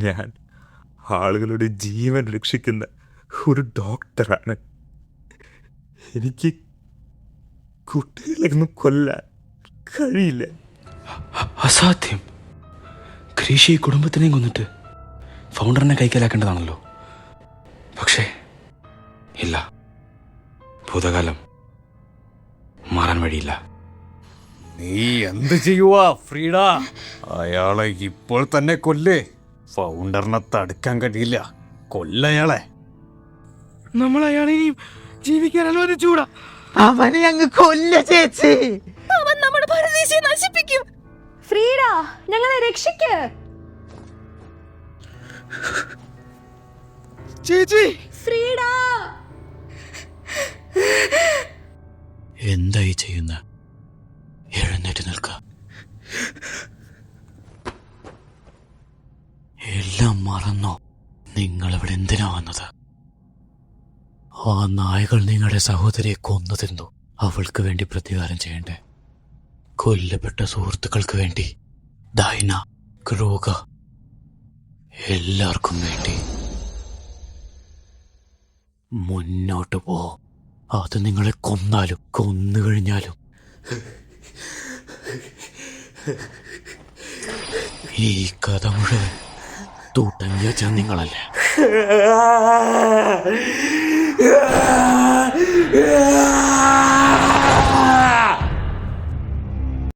ഞാൻ ആളുകളുടെ ജീവൻ രക്ഷിക്കുന്ന ഒരു ഡോക്ടറാണ്. എനിക്ക് കുട്ടികളെയൊന്നും കൊല്ലാൻ കഴിയില്ല. അസാധ്യം. ഗ്രീഷി ഈ കുടുംബത്തിനെയും കൊന്നിട്ട് ഫൗണ്ടറിനെ കൈക്കലാക്കേണ്ടതാണല്ലോ. പക്ഷേ ഇല്ല, ഭൂതകാലം മാറാൻ വഴിയില്ല. നീ എന്ത് ചെയ്യുവാ ഫ്രീഡ? അയാളെ ഇപ്പോൾ തന്നെ കൊല്ലേ. ഫൗണ്ടറിനെ തടുക്കാൻ കഴിയില്ല. കൊല്ലയാളെ. നമ്മൾ അയാളെ ഇനിയും ജീവിക്കാൻ അനുവദിച്ചൂടാ. അവനെ അങ്ങ് കൊല്ല ചേച്ചി. അവൻ നമ്മുടെ പരദേശിയെ നശിപ്പിക്കും. ഫ്രീഡ, ഞങ്ങളെ രക്ഷിക്ക്. ചേച്ചി, ഫ്രീഡ, എന്തായി ചെയ്യുന്ന? എഴുന്നേറ്റ് നിൽക്ക. എല്ലാം മറന്നോ? നിങ്ങളിവിടെ എന്തിനാ വന്നത്? ആ നായകൾ നിങ്ങളുടെ സഹോദരിയെ കൊന്നു തിന്നു. അവൾക്ക് വേണ്ടി പ്രതികാരം ചെയ്യണ്ടേ? കൊല്ലപ്പെട്ട സുഹൃത്തുക്കൾക്ക് വേണ്ടി, ഡൈന, ക്രോഗ, എല്ലാവർക്കും വേണ്ടി മുന്നോട്ട് പോ. അത് നിങ്ങളെ കൊന്നാലും കൊന്നു കഴിഞ്ഞാലും ഈ കഥ മുഴുവൻ തുടങ്ങിയ നിങ്ങളല്ലേ. ആ